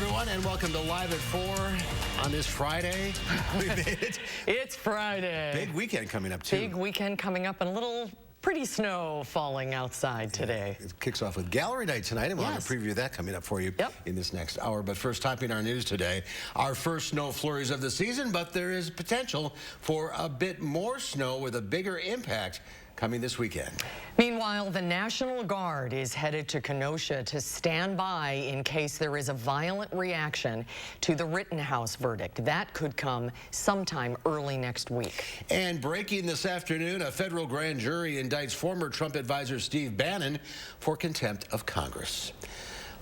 everyone, and welcome to Live at 4 on this Friday. We made it. It's Friday. Big weekend coming up, too. Big weekend coming up, and a little pretty snow falling outside today. Yeah, it kicks off with Gallery Night tonight, and we'll have a preview of that coming up for you in this next hour. But first, topping our news today, our first snow flurries of the season, but there is potential for a bit more snow with a bigger impact coming this weekend. Meanwhile, the National Guard is headed to Kenosha to stand by in case there is a violent reaction to the Rittenhouse verdict. That could come sometime early next week. And breaking this afternoon, a federal grand jury indicts former Trump advisor Steve Bannon for contempt of Congress.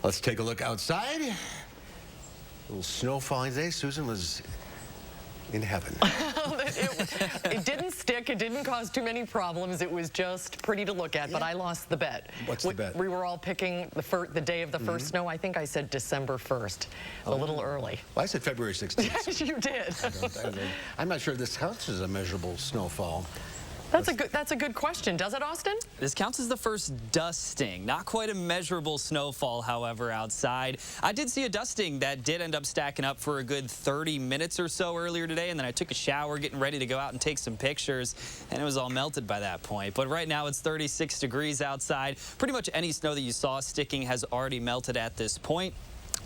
Let's take a look outside. A little snow falling today. Susan was in heaven. It didn't stick. It didn't cause too many problems. It was just pretty to look at, but I lost the bet. What's the bet? We were all picking the day of the first snow. I think I said December 1st, a little early. Well, I said February 16th. You did. I'm not sure this counts as a measurable snowfall. That's a good question. Does it, Austin? This counts as the first dusting. Not quite a measurable snowfall, however, outside. I did see a dusting that did end up stacking up for a good 30 minutes or so earlier today, and then I took a shower getting ready to go out and take some pictures, and it was all melted by that point. But right now it's 36 degrees outside. Pretty much any snow that you saw sticking has already melted at this point.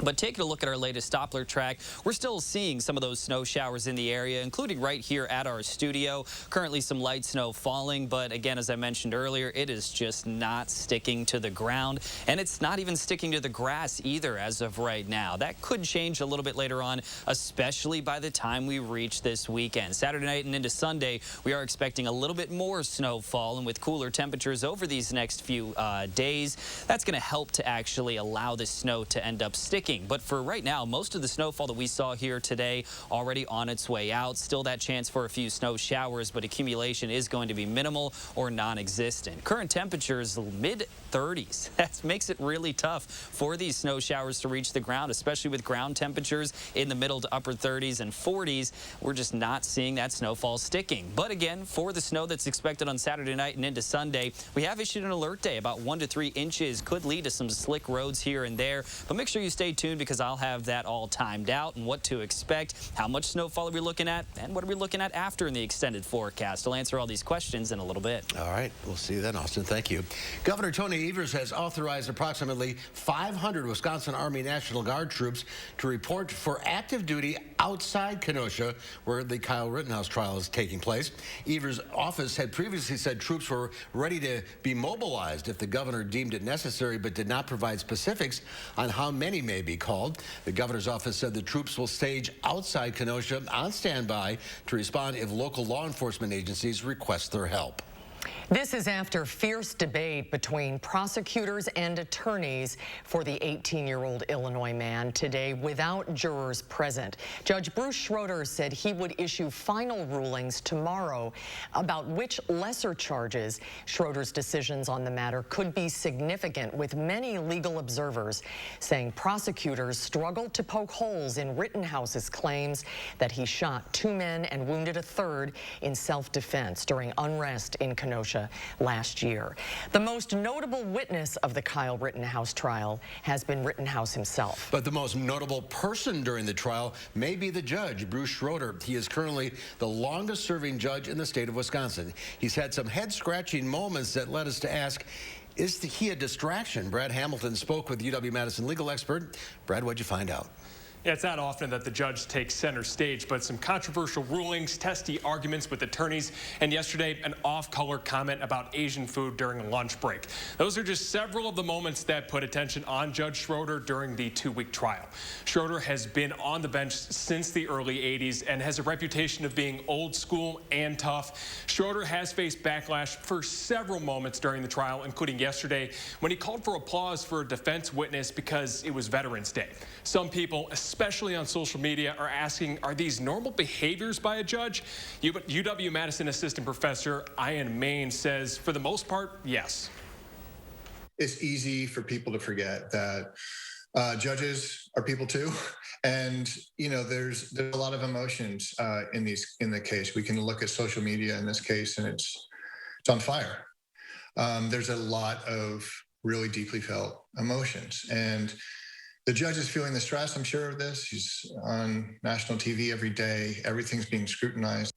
But taking a look at our latest Doppler track, we're still seeing some of those snow showers in the area, including right here at our studio. Currently some light snow falling, but again, as I mentioned earlier, it is just not sticking to the ground, and it's not even sticking to the grass either as of right now. That could change a little bit later on, especially by the time we reach this weekend. Saturday night and into Sunday, we are expecting a little bit more snowfall, and with cooler temperatures over these next few days, that's going to help to actually allow the snow to end up sticking. But for right now, most of the snowfall that we saw here today already on its way out. Still that chance for a few snow showers, but accumulation is going to be minimal or non-existent. Current temperatures mid-30s. That makes it really tough for these snow showers to reach the ground, especially with ground temperatures in the middle to upper 30s and 40s. We're just not seeing that snowfall sticking. But again, for the snow that's expected on Saturday night and into Sunday, we have issued an alert day. About 1 to 3 inches could lead to some slick roads here and there. But make sure you stay tuned, because I'll have that all timed out and what to expect, how much snowfall are we looking at, and what are we looking at after in the extended forecast. I'll answer all these questions in a little bit. All right. We'll see you then, Austin. Thank you. Governor Tony Evers has authorized approximately 500 Wisconsin Army National Guard troops to report for active duty outside Kenosha, where the Kyle Rittenhouse trial is taking place. Evers' office had previously said troops were ready to be mobilized if the governor deemed it necessary, but did not provide specifics on how many may be called. The governor's office said the troops will stage outside Kenosha on standby to respond if local law enforcement agencies request their help. This is after fierce debate between prosecutors and attorneys for the 18-year-old Illinois man today without jurors present. Judge Bruce Schroeder said he would issue final rulings tomorrow about which lesser charges. Schroeder's decisions on the matter could be significant, with many legal observers saying prosecutors struggled to poke holes in Rittenhouse's claims that he shot 2 men and wounded a third in self-defense during unrest in Kenosha last year. The most notable witness of the Kyle Rittenhouse trial has been Rittenhouse himself. But the most notable person during the trial may be the judge, Bruce Schroeder. He is currently the longest-serving judge in the state of Wisconsin. He's had some head-scratching moments that led us to ask, is he a distraction? Brad Hamilton spoke with UW-Madison legal expert. Brad, what'd you find out? Yeah, it's not often that the judge takes center stage, but some controversial rulings, testy arguments with attorneys, and yesterday an off-color comment about Asian food during a lunch break. Those are just several of the moments that put attention on Judge Schroeder during the 2-week trial. Schroeder has been on the bench since the early 80s and has a reputation of being old school and tough. Schroeder has faced backlash for several moments during the trial, including yesterday when he called for applause for a defense witness because it was Veterans Day. Some people, especially on social media, are asking, are these normal behaviors by a judge? UW-Madison assistant professor Ian Main says, for the most part, yes. It's easy for people to forget that judges are people too, and there's a lot of emotions in the case. We can look at social media in this case, and it's on fire. There's a lot of really deeply felt emotions, and The judge is feeling the stress, I'm sure, of this. He's on national TV every day. Everything's being scrutinized.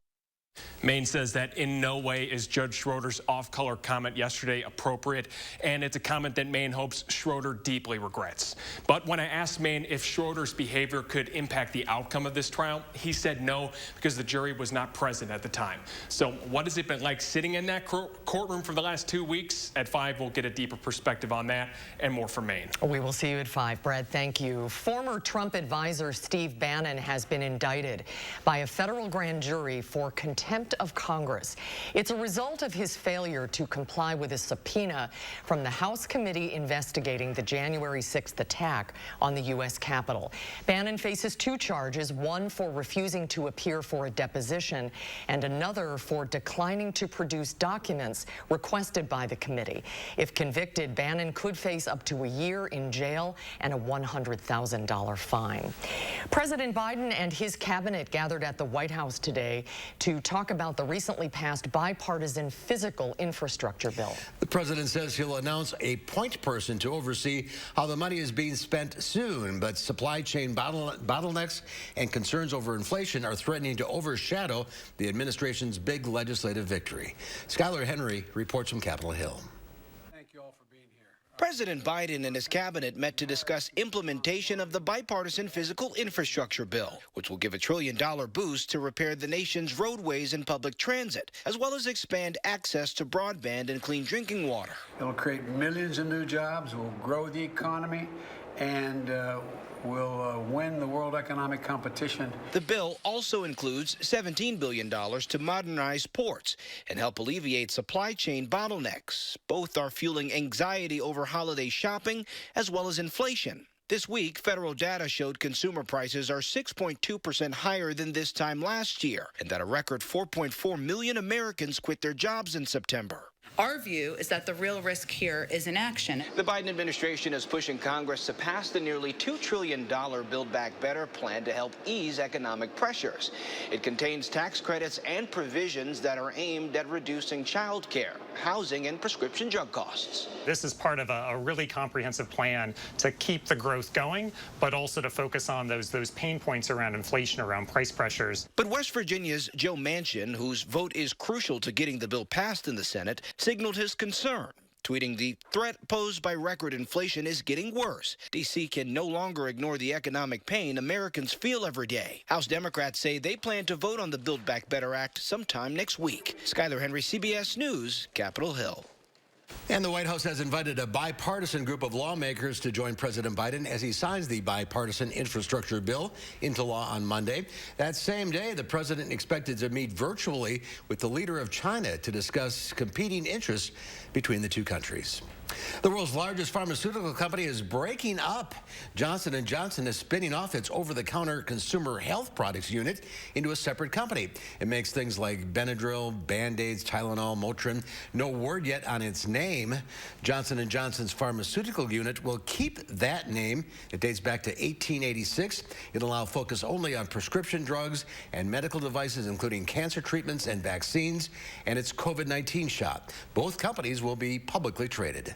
Maine says that in no way is Judge Schroeder's off-color comment yesterday appropriate, and it's a comment that Maine hopes Schroeder deeply regrets. But when I asked Maine if Schroeder's behavior could impact the outcome of this trial, he said no, because the jury was not present at the time. So what has it been like sitting in that courtroom for the last 2 weeks? At 5, we'll get a deeper perspective on that and more from Maine. We will see you at 5. Brad, thank you. Former Trump advisor Steve Bannon has been indicted by a federal grand jury for contempt of Congress. It's a result of his failure to comply with a subpoena from the House committee investigating the January 6th attack on the U.S. Capitol. Bannon faces 2 charges, one for refusing to appear for a deposition and another for declining to produce documents requested by the committee. If convicted, Bannon could face up to a year in jail and a $100,000 fine. President Biden and his cabinet gathered at the White House today to talk about the recently passed bipartisan physical infrastructure bill. The president says he'll announce a point person to oversee how the money is being spent soon, but supply chain bottlenecks and concerns over inflation are threatening to overshadow the administration's big legislative victory. Skylar Henry reports from Capitol Hill. President Biden and his cabinet met to discuss implementation of the bipartisan physical infrastructure bill, which will give a $1 trillion boost to repair the nation's roadways and public transit, as well as expand access to broadband and clean drinking water. It'll create millions of new jobs, will grow the economy, and will win the world economic competition. The bill also includes $17 billion to modernize ports and help alleviate supply chain bottlenecks. Both are fueling anxiety over holiday shopping as well as inflation. This week, federal data showed consumer prices are 6.2% higher than this time last year, and that a record 4.4 million Americans quit their jobs in September. Our view is that the real risk here is inaction. The Biden administration is pushing Congress to pass the nearly $2 trillion Build Back Better plan to help ease economic pressures. It contains tax credits and provisions that are aimed at reducing child care, housing, and prescription drug costs. This is part of a really comprehensive plan to keep the growth going, but also to focus on those pain points around inflation, around price pressures. But West Virginia's Joe Manchin, whose vote is crucial to getting the bill passed in the Senate, signaled his concern, tweeting the threat posed by record inflation is getting worse. D.C. can no longer ignore the economic pain Americans feel every day. House Democrats say they plan to vote on the Build Back Better Act sometime next week. Skylar Henry, CBS News, Capitol Hill. And the White House has invited a bipartisan group of lawmakers to join President Biden as he signs the bipartisan infrastructure bill into law on Monday. That same day, the president expected to meet virtually with the leader of China to discuss competing interests between the two countries. The world's largest pharmaceutical company is breaking up. Johnson & Johnson is spinning off its over-the-counter consumer health products unit into a separate company. It makes things like Benadryl, Band-Aids, Tylenol, Motrin. No word yet on its name. Johnson & Johnson's pharmaceutical unit will keep that name. It dates back to 1886. It'll now focus only on prescription drugs and medical devices, including cancer treatments and vaccines, and its COVID-19 shot. Both companies will be publicly traded.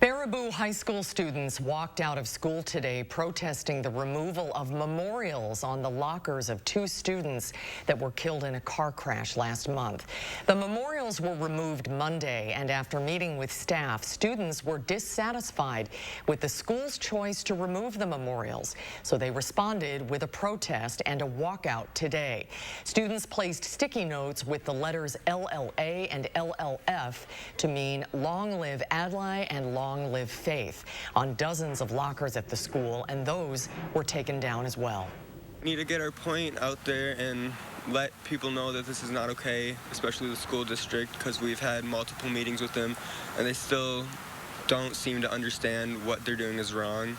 Baraboo High School students walked out of school today protesting the removal of memorials on the lockers of 2 students that were killed in a car crash last month. The memorials were removed Monday, and after meeting with staff, students were dissatisfied with the school's choice to remove the memorials. So they responded with a protest and a walkout today. Students placed sticky notes with the letters LLA and LLF to mean Long Live Adlai and Long Live Faith on dozens of lockers at the school, and those were taken down as well. We need to get our point out there and let people know that this is not okay, especially the school district, because we've had multiple meetings with them and they still don't seem to understand what they're doing is wrong.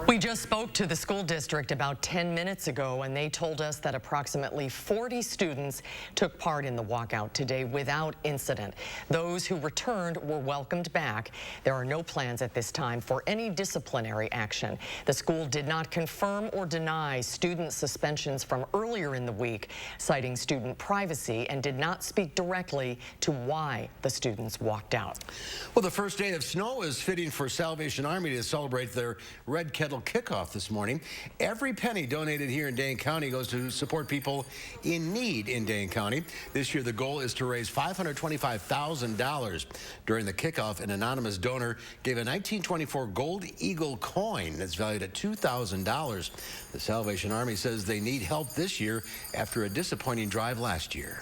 We We just spoke to the school district about 10 minutes ago, and they told us that approximately 40 students took part in the walkout today without incident. Those who returned were welcomed back. There are no plans at this time for any disciplinary action. The school did not confirm or deny student suspensions from earlier in the week, citing student privacy, and did not speak directly to why the students walked out. Well, the first day of snow is fitting for Salvation Army to celebrate their Red Kettle kickoff this morning. Every penny donated here in Dane County goes to support people in need in Dane County. This year, the goal is to raise $525,000. During the kickoff, an anonymous donor gave a 1924 Gold Eagle coin that's valued at $2,000. The Salvation Army says they need help this year after a disappointing drive last year.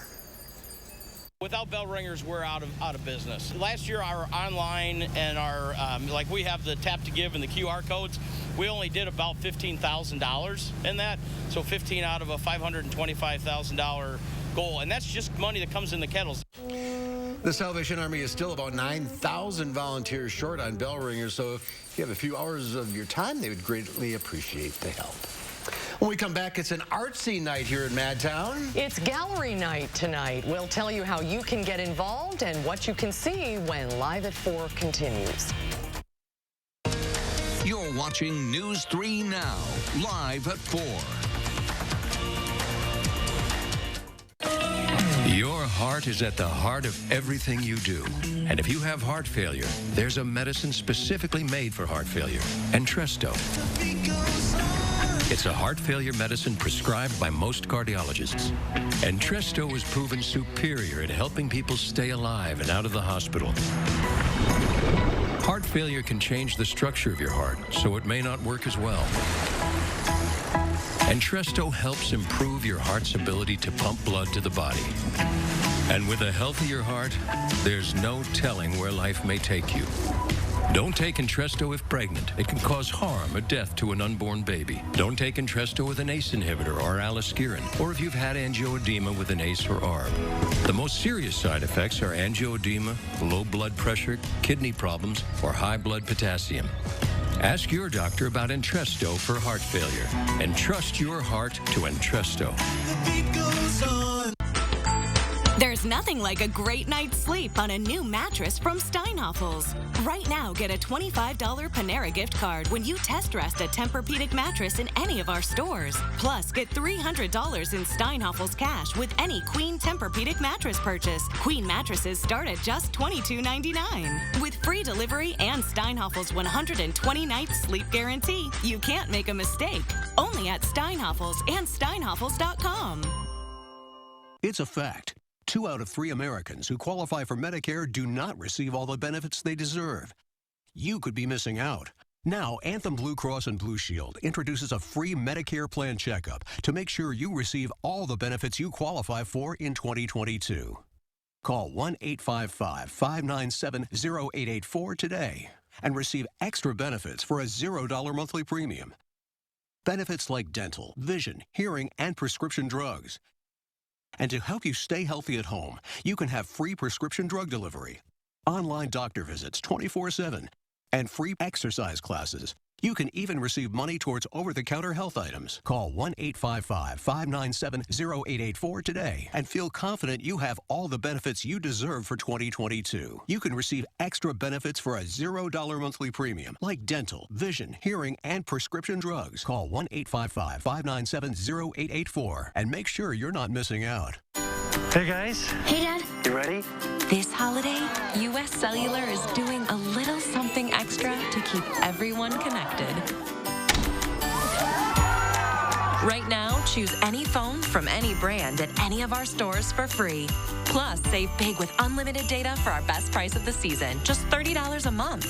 Without bell ringers, we're out of business. Last year, our online and our, like we have the tap to give and the QR codes, we only did about $15,000 in that. So 15 out of a $525,000 goal. And that's just money that comes in the kettles. The Salvation Army is still about 9,000 volunteers short on bell ringers. So if you have a few hours of your time, they would greatly appreciate the help. When we come back, it's an artsy night here in Madtown. It's gallery night tonight. We'll tell you how you can get involved and what you can see when Live at 4 continues. You're watching News 3 Now, live at 4. Your heart is at the heart of everything you do. And if you have heart failure, there's a medicine specifically made for heart failure, Entresto. It's a heart failure medicine prescribed by most cardiologists. Entresto is proven superior at helping people stay alive and out of the hospital. Heart failure can change the structure of your heart, so it may not work as well. Entresto helps improve your heart's ability to pump blood to the body. And with a healthier heart, there's no telling where life may take you. Don't take Entresto if pregnant. It can cause harm or death to an unborn baby. Don't take Entresto with an ACE inhibitor or aliskiren, or if you've had angioedema with an ACE or ARB. The most serious side effects are angioedema, low blood pressure, kidney problems, or high blood potassium. Ask your doctor about Entresto for heart failure, and trust your heart to Entresto. The beat goes on. There's nothing like a great night's sleep on a new mattress from Steinhoffels. Right now, get a $25 Panera gift card when you test rest a Tempur-Pedic mattress in any of our stores. Plus, get $300 in Steinhoffels cash with any Queen Tempur-Pedic mattress purchase. Queen mattresses start at just $22.99. With free delivery and Steinhoffels 120-night sleep guarantee, you can't make a mistake. Only at Steinhoffels and Steinhoffels.com. It's a fact. 2 out of 3 Americans who qualify for Medicare do not receive all the benefits they deserve. You could be missing out. Now, Anthem Blue Cross and Blue Shield introduces a free Medicare plan checkup to make sure you receive all the benefits you qualify for in 2022. Call 1-855-597-0884 today and receive extra benefits for a $0 monthly premium. Benefits like dental, vision, hearing, and prescription drugs. And to help you stay healthy at home, you can have free prescription drug delivery, online doctor visits 24/7, and free exercise classes. You can even receive money towards over-the-counter health items. Call 1-855-597-0884 today and feel confident you have all the benefits you deserve for 2022. You can receive extra benefits for a $0 monthly premium, like dental, vision, hearing, and prescription drugs. Call 1-855-597-0884 and make sure you're not missing out. Hey, guys. Hey, Dad. You ready? This holiday, U.S. Cellular is doing a little something extra to keep everyone connected. Right now, choose any phone from any brand at any of our stores for free. Plus, save big with unlimited data for our best price of the season, just $30 a month.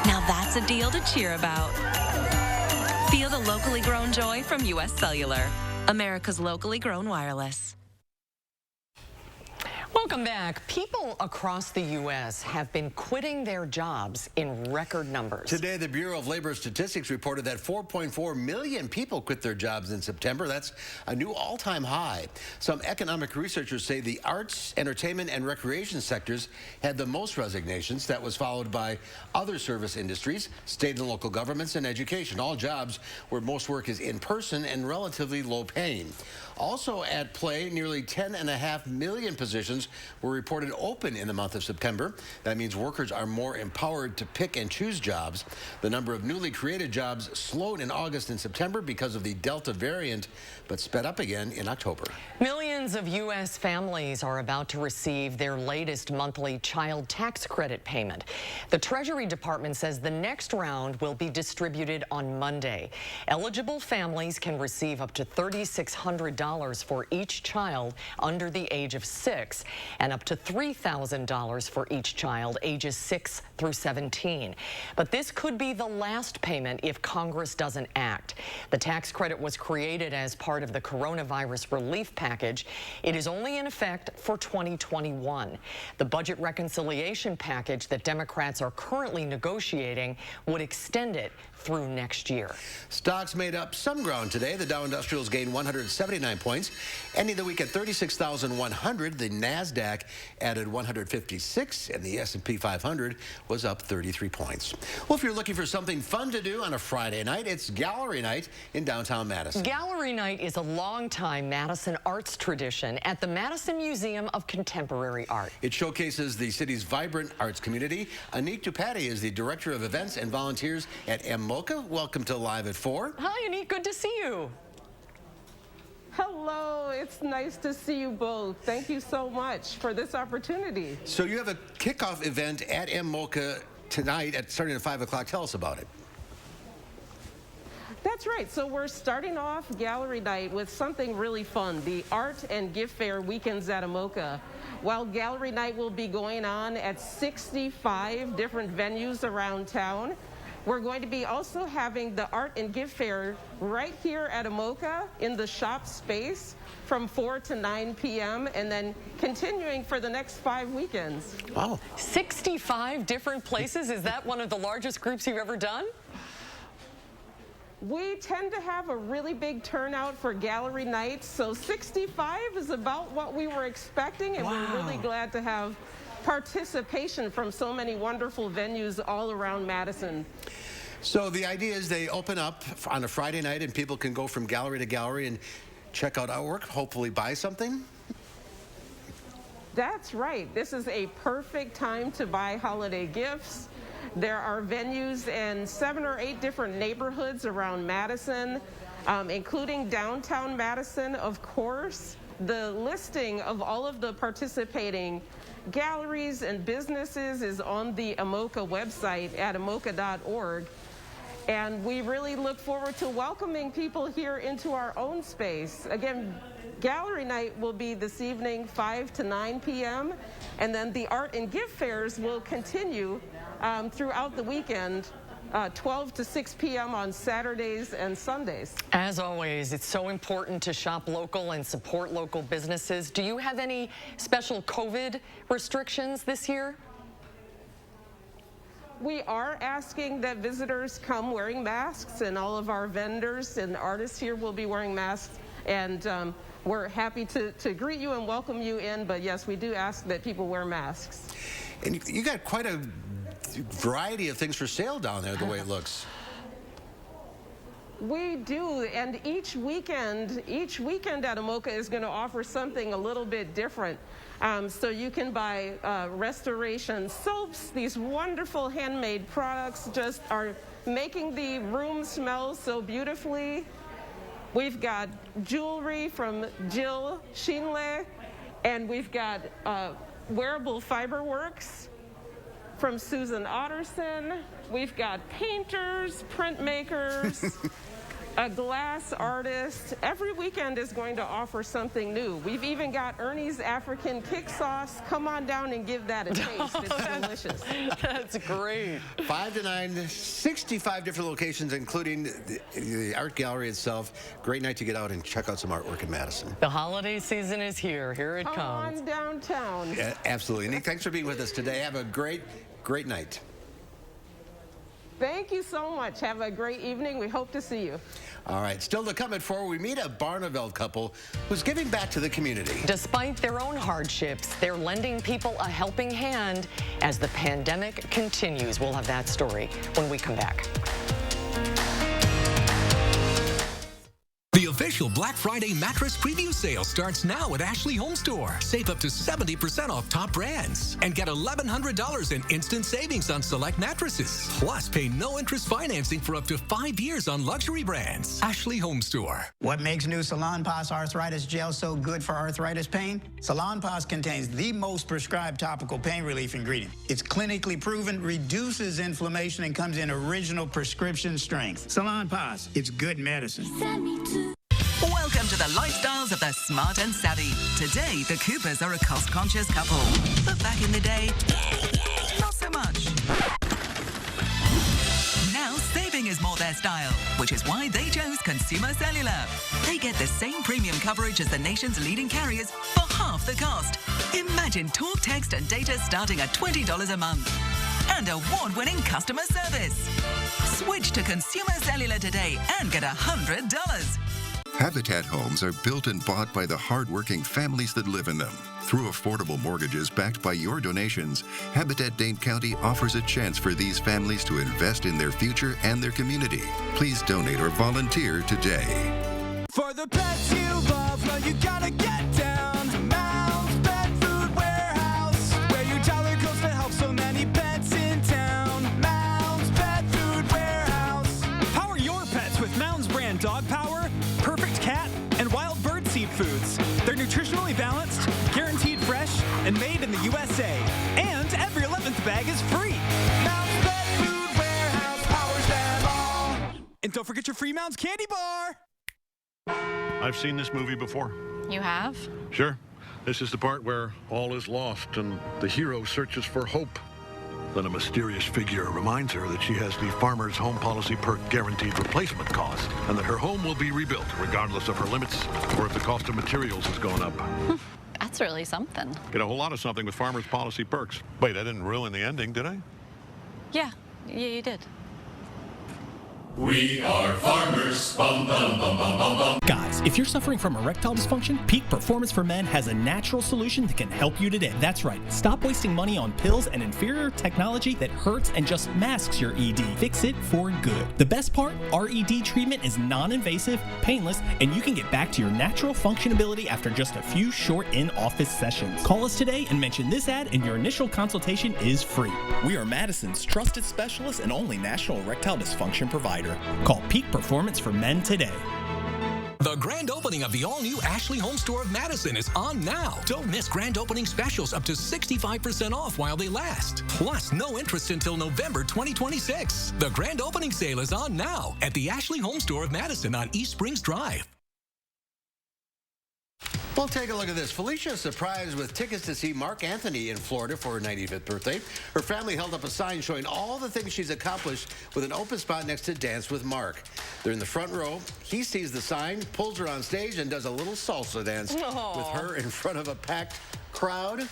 Now that's a deal to cheer about. Feel the locally grown joy from U.S. Cellular, America's locally grown wireless. Well, Welcome back. People across the U.S. have been quitting their jobs in record numbers. Today, the Bureau of Labor Statistics reported that 4.4 million people quit their jobs in September. That's a new all-time high. Some economic researchers say the arts, entertainment, and recreation sectors had the most resignations. That was followed by other service industries, state and local governments, and education. All jobs where most work is in person and relatively low paying. Also at play, nearly 10.5 million positions were reported open in the month of September. That means workers are more empowered to pick and choose jobs. The number of newly created jobs slowed in August and September because of the Delta variant, but sped up again in October. Millions of U.S. families are about to receive their latest monthly child tax credit payment. The Treasury Department says the next round will be distributed on Monday. Eligible families can receive up to $3,600 for each child under the age of 6 and up to $3,000 for each child ages 6 through 17. But this could be the last payment if Congress doesn't act. The tax credit was created as part of the coronavirus relief package. It is only in effect for 2021. The budget reconciliation package that Democrats are currently negotiating would extend it through next year. Stocks made up some ground today. The Dow Industrials gained 179 points, ending the week at 36,100. The NASDAQ added 156, and the S&P 500 was up 33 points. Well, if you're looking for something fun to do on a Friday night, it's Gallery Night in downtown Madison. Gallery Night is a longtime Madison arts tradition at the Madison Museum of Contemporary Art. It showcases the city's vibrant arts community. Anik Dupati is the Director of Events and Volunteers at MOCA. Welcome to Live at 4. Hi, Anik. Good to see you. Hello. It's nice to see you both. Thank you so much for this opportunity. So you have a kickoff event at MOCA tonight starting at 5 o'clock. Tell us about it. That's right. So we're starting off Gallery Night with something really fun, the Art and Gift Fair Weekends at MOCA. While Gallery Night will be going on at 65 different venues around town, we're going to be also having the Art and Gift Fair right here at MOCA in the shop space from 4 to 9 p.m. and then continuing for the next 5 weekends. Wow. 65 different places? Is that one of the largest groups you've ever done? We tend to have a really big turnout for Gallery Nights, so 65 is about what we were expecting, and we're really glad to have participation from so many wonderful venues all around Madison. So the idea is they open up on a Friday night and people can go from gallery to gallery and check out artwork, hopefully buy something. That's right. This is a perfect time to buy holiday gifts. There are venues in 7 or 8 different neighborhoods around Madison, including downtown Madison, of course. The listing of all of the participating galleries and businesses is on the MOCA website at amoca.org. And we really look forward to welcoming people here into our own space. Again, Gallery Night will be this evening 5 to 9 p.m. And then the Art and Gift Fairs will continue throughout the weekend, 12 to 6 p.m. on Saturdays and Sundays. As always, it's so important to shop local and support local businesses. Do you have any special COVID restrictions this year? We are asking that visitors come wearing masks, and all of our vendors and artists here will be wearing masks. And we're happy to greet you and welcome you in, but yes, we do ask that people wear masks. And you got quite a variety of things for sale down there, the way it looks. We do, and each weekend at MOCA is going to offer something a little bit different. So you can buy restoration soaps. These wonderful handmade products just are making the room smell so beautifully. We've got jewelry from Jill Shinle, and we've got wearable fiber works from Susan Otterson. We've got painters, printmakers, a glass artist. Every weekend is going to offer something new. We've even got Ernie's African kick sauce. Come on down and give that a taste. It's delicious. That's great. 5 to 9, 65 different locations, including the art gallery itself. Great night to get out and check out some artwork in Madison. The holiday season is here. Here it comes. Come on downtown. Yeah, absolutely. Nick, thanks for being with us today. Have a great night. Thank you so much. Have a great evening. We hope to see you. All right, still to come at 4, we meet a Barneveld couple who's giving back to the community. Despite their own hardships, they're lending people a helping hand as the pandemic continues. We'll have that story when we come back. The official Black Friday mattress preview sale starts now at Ashley Home Store. Save up to 70% off top brands and get $1,100 in instant savings on select mattresses. Plus, pay no interest financing for up to 5 years on luxury brands. Ashley Home Store. What makes new Salonpas Arthritis Gel so good for arthritis pain? Salonpas contains the most prescribed topical pain relief ingredient. It's clinically proven, reduces inflammation, and comes in original prescription strength. Salonpas, it's good medicine. Welcome to the lifestyles of the smart and savvy. Today, the Coopers are a cost-conscious couple. But back in the day, not so much. Now, saving is more their style, which is why they chose Consumer Cellular. They get the same premium coverage as the nation's leading carriers for half the cost. Imagine talk, text, and data starting at $20 a month. And award-winning customer service. Switch to Consumer Cellular today and get $100. Habitat homes are built and bought by the hardworking families that live in them. Through affordable mortgages backed by your donations, Habitat Dane County offers a chance for these families to invest in their future and their community. Please donate or volunteer today. For the pets you love, well, you gotta get down to Mounds Pet Food Warehouse, where your dollar goes to help so many pets in town. Mounds Pet Food Warehouse. Power your pets with Mounds brand dog power, perfect cat, and wild bird seed foods. They're nutritionally balanced, guaranteed fresh, and made in the USA. And every 11th bag is free. Mounds Pet Food Warehouse powers them all. And don't forget your free Mounds candy bar. I've seen this movie before. You have? Sure. This is the part where all is lost and the hero searches for hope. Then a mysterious figure reminds her that she has the Farmer's Home Policy Perk guaranteed replacement cost, and that her home will be rebuilt regardless of her limits or if the cost of materials has gone up. That's really something. Get a whole lot of something with Farmer's Policy Perks. Wait, I didn't ruin the ending, did I? Yeah, you did. We are farmers. Bum, bum, bum, bum, bum, bum. Guys, if you're suffering from erectile dysfunction, Peak Performance for Men has a natural solution that can help you today. That's right. Stop wasting money on pills and inferior technology that hurts and just masks your ED. Fix it for good. The best part, our ED treatment is non-invasive, painless, and you can get back to your natural functionability after just a few short in-office sessions. Call us today and mention this ad, and your initial consultation is free. We are Madison's trusted specialist and only national erectile dysfunction provider. Call Peak Performance for Men today. The grand opening of the all-new Ashley Home Store of Madison is on now. Don't miss grand opening specials up to 65% off while they last. Plus, no interest until November 2026. The grand opening sale is on now at the Ashley Home Store of Madison on East Springs Drive. We'll take a look at this. Felicia is surprised with tickets to see Mark Anthony in Florida for her 95th birthday. Her family held up a sign showing all the things she's accomplished with an open spot next to Dance with Mark. They're in the front row. He sees the sign, pulls her on stage, and does a little salsa dance with her in front of a packed crowd.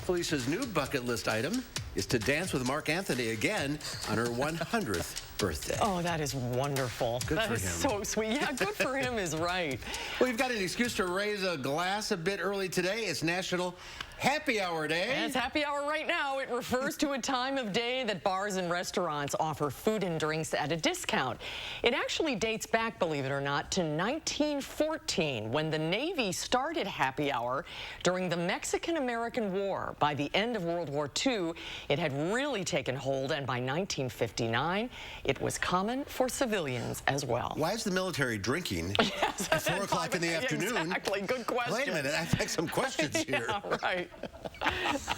Felicia's new bucket list item is to dance with Mark Anthony again on her 100th birthday. Oh, that is wonderful. Good that for is him. so sweet. Yeah, good for him is right. Well, you've got an excuse to raise a glass a bit early today. It's National Happy Hour Day. And it's happy hour right now. It refers to a time of day that bars and restaurants offer food and drinks at a discount. It actually dates back, believe it or not, to 1914 when the Navy started happy hour during the Mexican-American War. By the end of World War II, it had really taken hold, and by 1959, it was common for civilians as well. Why is the military drinking at 4 o'clock in the afternoon? Exactly. Good question. Wait a minute. I have some questions here. Yeah, right.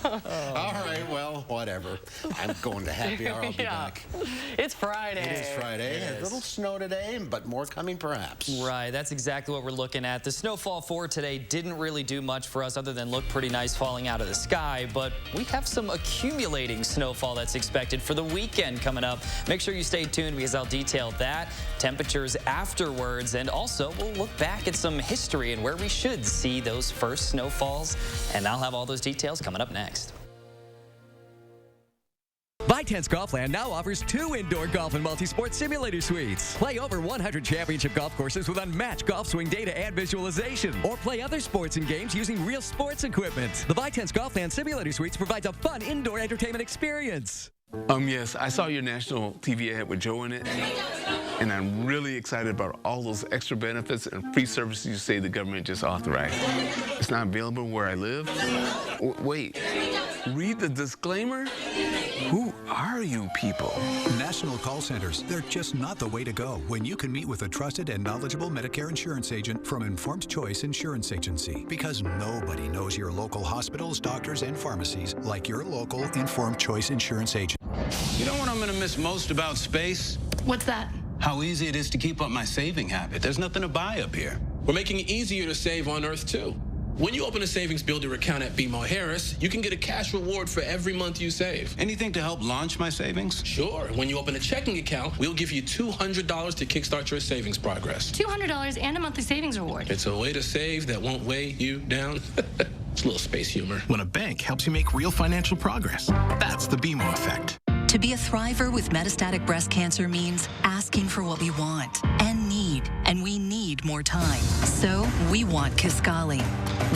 All right. Well, whatever. I'm going to happy hour. I'll be back. It's Friday. It is Friday. A little snow today, but more coming perhaps. Right. That's exactly what we're looking at. The snowfall for today didn't really do much for us other than look pretty nice falling out of the sky, but we have some accumulating snowfall that's expected for the weekend coming up. Make sure you stay tuned because I'll detail that, temperatures afterwards, and also we'll look back at some history and where we should see those first snowfalls, and I'll have all those details coming up next. Vitens Golfland now offers 2 indoor golf and multi-sport simulator suites. Play over 100 championship golf courses with unmatched golf swing data and visualization. Or play other sports and games using real sports equipment. The Vitens Golfland simulator suites provides a fun indoor entertainment experience. Yes, I saw your national TV ad with Joe in it, and I'm really excited about all those extra benefits and free services you say the government just authorized. It's not available where I live? Wait, read the disclaimer? Who are you people? National call centers, they're just not the way to go when you can meet with a trusted and knowledgeable Medicare insurance agent from Informed Choice Insurance Agency. Because nobody knows your local hospitals, doctors, and pharmacies like your local Informed Choice Insurance agent. You know what I'm going to miss most about space? What's that? How easy it is to keep up my saving habit. There's nothing to buy up here. We're making it easier to save on Earth, too. When you open a savings builder account at BMO Harris, you can get a cash reward for every month you save. Anything to help launch my savings? Sure. When you open a checking account, we'll give you $200 to kickstart your savings progress. $200 and a monthly savings reward. It's a way to save that won't weigh you down. It's a little space humor. When a bank helps you make real financial progress, that's the BMO effect. To be a thriver with metastatic breast cancer means asking for what we want and need, and we need more time. So we want Kisqali.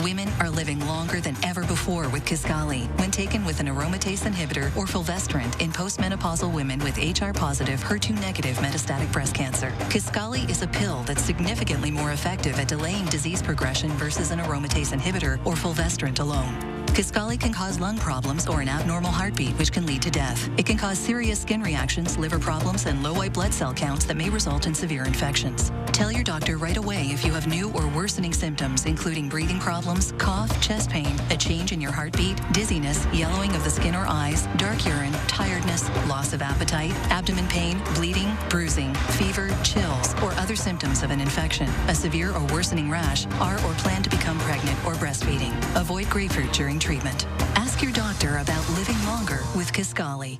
Women are living longer than ever before with Kisqali when taken with an aromatase inhibitor or fulvestrant in postmenopausal women with HR-positive, HER2-negative metastatic breast cancer. Kisqali is a pill that's significantly more effective at delaying disease progression versus an aromatase inhibitor or fulvestrant alone. Kisqali can cause lung problems or an abnormal heartbeat, which can lead to death. It can cause serious skin reactions, liver problems, and low white blood cell counts that may result in severe infections. Tell your doctor right away if you have new or worsening symptoms, including breathing problems, cough, chest pain, a change in your heartbeat, dizziness, yellowing of the skin or eyes, dark urine, tiredness, loss of appetite, abdomen pain, bleeding, bruising, fever, chills, or other symptoms of an infection, a severe or worsening rash, are or plan to become pregnant or breastfeeding. Avoid grapefruit during treatment. Ask your doctor about living longer with Kisqali.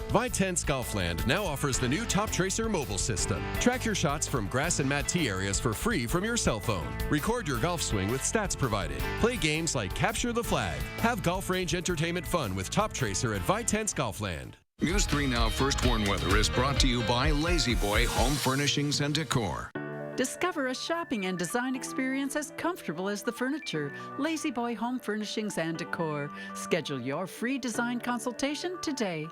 Vitens Golfland now offers the new Top Tracer mobile system. Track your shots from grass and mat tee areas for free from your cell phone. Record your golf swing with stats provided. Play games like Capture the Flag. Have golf range entertainment fun with Top Tracer at Vitens Golfland. News 3 Now First Warn Weather is brought to you by Lazy Boy Home Furnishings and Decor. Discover a shopping and design experience as comfortable as the furniture. Lazy Boy Home Furnishings and Decor. Schedule your free design consultation today.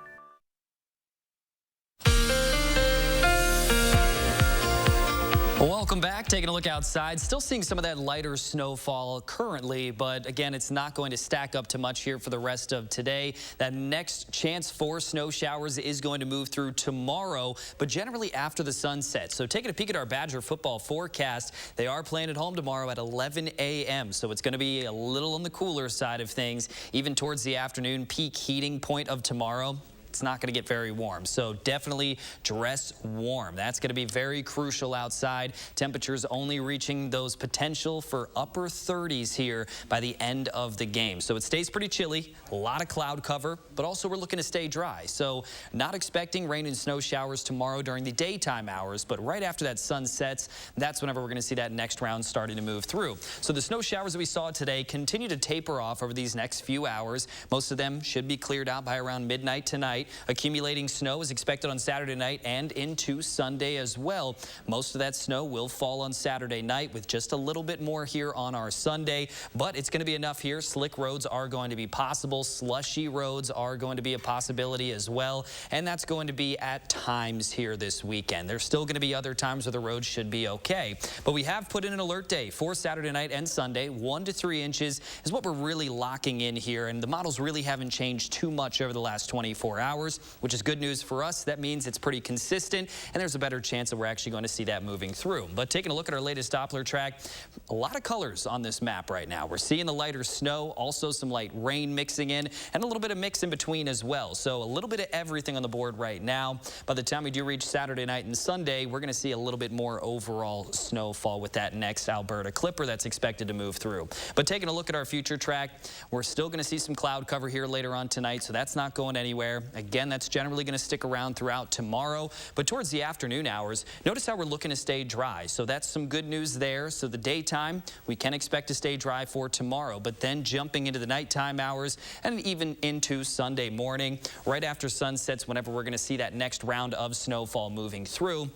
Welcome back. Taking a look outside. Still seeing some of that lighter snowfall currently, but again, it's not going to stack up to much here for the rest of today. That next chance for snow showers is going to move through tomorrow, but generally after the sun sets. So taking a peek at our Badger football forecast, they are playing at home tomorrow at 11 a.m. So it's going to be a little on the cooler side of things, even towards the afternoon peak heating point of tomorrow. It's not going to get very warm, so definitely dress warm. That's going to be very crucial outside. Temperatures only reaching those potential for upper 30s here by the end of the game. So it stays pretty chilly, a lot of cloud cover, but also we're looking to stay dry. So not expecting rain and snow showers tomorrow during the daytime hours, but right after that sun sets, that's whenever we're going to see that next round starting to move through. So the snow showers that we saw today continue to taper off over these next few hours. Most of them should be cleared out by around midnight tonight. Accumulating snow is expected on Saturday night and into Sunday as well. Most of that snow will fall on Saturday night with just a little bit more here on our Sunday, but it's going to be enough here. Slick roads are going to be possible. Slushy roads are going to be a possibility as well, and that's going to be at times here this weekend. There's still going to be other times where the roads should be okay, but we have put in an alert day for Saturday night and Sunday. 1 to 3 inches is what we're really locking in here, and the models really haven't changed too much over the last 24 hours. hours, which is good news for us. That means it's pretty consistent, and there's a better chance that we're actually going to see that moving through. But taking a look at our latest Doppler track, a lot of colors on this map right now. We're seeing the lighter snow, also some light rain mixing in, and a little bit of mix in between as well. So a little bit of everything on the board right now. By the time we do reach Saturday night and Sunday, we're going to see a little bit more overall snowfall with that next Alberta clipper that's expected to move through. But taking a look at our future track, we're still going to see some cloud cover here later on tonight, so that's not going anywhere. Again, that's generally going to stick around throughout tomorrow, but towards the afternoon hours, notice how we're looking to stay dry. So that's some good news there. So the daytime, we can expect to stay dry for tomorrow, but then jumping into the nighttime hours and even into Sunday morning, right after sunsets, whenever we're going to see that next round of snowfall moving through.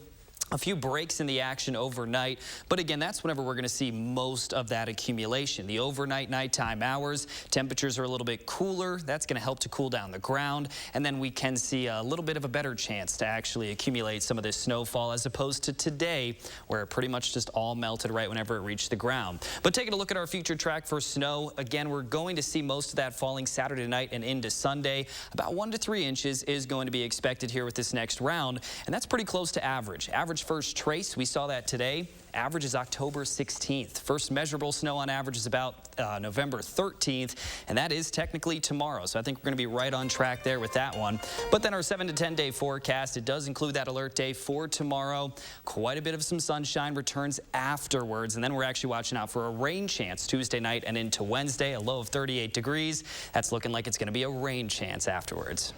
A few breaks in the action overnight, but again, that's whenever we're going to see most of that accumulation. The overnight nighttime hours, temperatures are a little bit cooler. That's going to help to cool down the ground, and then we can see a little bit of a better chance to actually accumulate some of this snowfall as opposed to today, where it pretty much just all melted right whenever it reached the ground. But taking a look at our future track for snow, again, we're going to see most of that falling Saturday night and into Sunday. About 1 to 3 inches is going to be expected here with this next round, and that's pretty close to average. Average first trace, we saw that today. Average is October 16th. First measurable snow on average is about November 13th, and that is technically tomorrow. So I think we're going to be right on track there with that one. But then our 7 to 10 day forecast, it does include that alert day for tomorrow. Quite a bit of some sunshine returns afterwards, and then we're actually watching out for a rain chance Tuesday night and into Wednesday, a low of 38 degrees. That's looking like it's going to be a rain chance afterwards.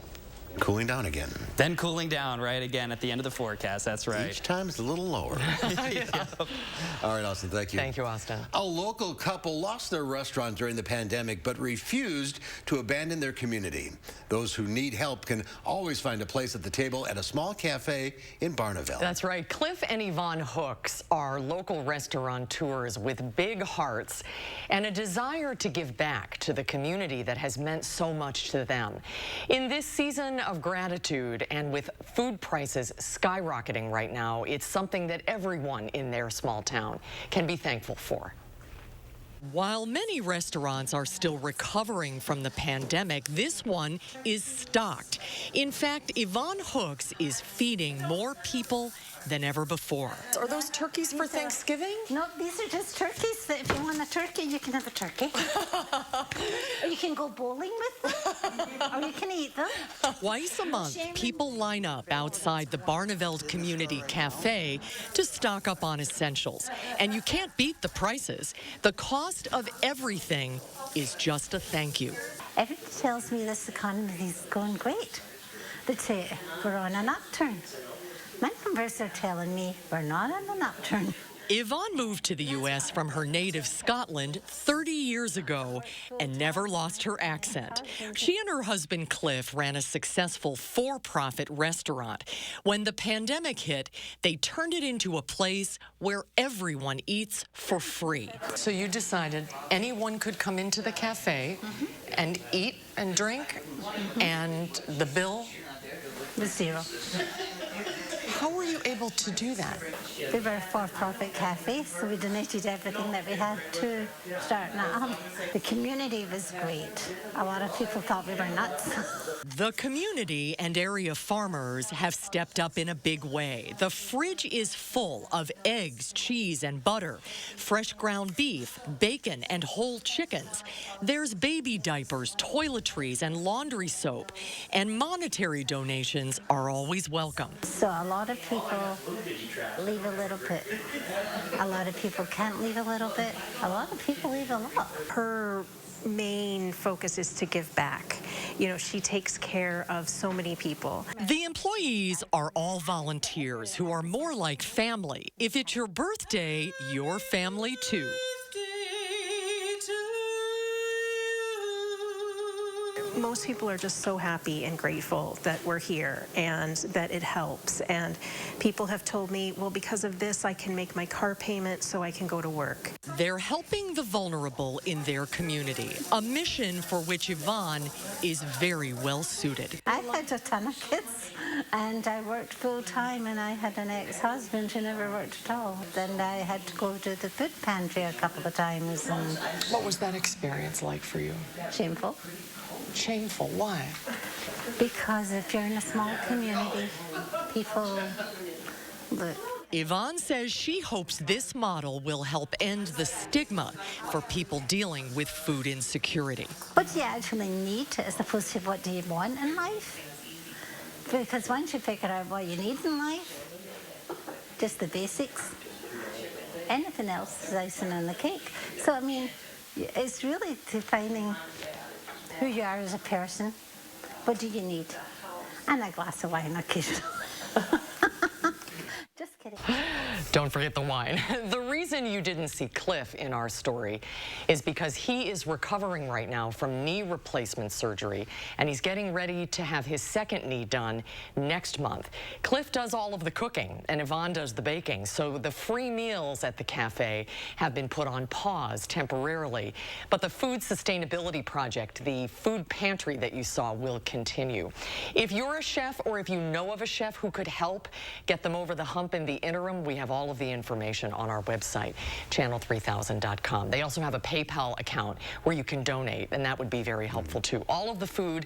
Cooling down again. Then cooling down right again at the end of the forecast. That's right. Each time it's a little lower. Yeah. All right, Austin, thank you. Thank you, Austin. A local couple lost their restaurant during the pandemic, but refused to abandon their community. Those who need help can always find a place at the table at a small cafe in Barneville. That's right. Cliff and Yvonne Hooks are local restaurateurs with big hearts and a desire to give back to the community that has meant so much to them. In this season of gratitude, and with food prices skyrocketing right now, it's something that everyone in their small town can be thankful for. While many restaurants are still recovering from the pandemic, this one is stocked. In fact, Yvonne Hooks is feeding more people than ever before. Are those turkeys for Thanksgiving? No, these are just turkeys. If you want a turkey, you can have a turkey. Or you can go bowling with them, or you can eat them. Twice a month, people line up outside the Barneville Community Cafe to stock up on essentials. And you can't beat the prices. The cost of everything is just a thank you. Everybody tells me this economy is going great. They say we're on an upturn. My numbers are telling me we're not on an upturn. Yvonne moved to the U.S. from her native Scotland 30 years ago and never lost her accent. She and her husband Cliff ran a successful for-profit restaurant. When the pandemic hit, they turned it into a place where everyone eats for free. So you decided anyone could come into the cafe and eat and drink, and the bill was zero. How were you able to do that? We were a for-profit cafe, so we donated everything that we had to start now. The community was great. A lot of people thought we were nuts. The community and area farmers have stepped up in a big way. The fridge is full of eggs, cheese, and butter, fresh ground beef, bacon, and whole chickens. There's baby diapers, toiletries, and laundry soap. And monetary donations are always welcome. So a lot of people leave a little bit. A lot of people can't leave a little bit. A lot of people leave a lot. Her main focus is to give back. You know, she takes care of so many people. The employees are all volunteers who are more like family. If it's your birthday, you're family too. Most people are just so happy and grateful that we're here and that it helps. And people have told me, well, because of this, I can make my car payment so I can go to work. They're helping the vulnerable in their community, a mission for which Yvonne is very well suited. I've had a ton of kids. And I worked full-time, and I had an ex-husband who never worked at all. Then I had to go to the food pantry a couple of times. And what was that experience like for you? Shameful. Shameful? Why? Because if you're in a small community, people look. Yvonne says she hopes this model will help end the stigma for people dealing with food insecurity. What do you actually need as opposed to what do you want in life? Because once you figure out what you need in life, just the basics, anything else is icing on the cake. So, I mean, it's really defining who you are as a person. What do you need? And a glass of wine occasionally. Just kidding. Don't forget the wine. The reason you didn't see Cliff in our story is because he is recovering right now from knee replacement surgery, and he's getting ready to have his second knee done next month. Cliff does all of the cooking, and Yvonne does the baking, so the free meals at the cafe have been put on pause temporarily. But the food sustainability project, the food pantry that you saw, will continue. If you're a chef, or if you know of a chef who could help get them over the hump in the interim, we have all of the information on our website, channel3000.com. They also have a PayPal account where you can donate, and that would be very helpful too. All of the food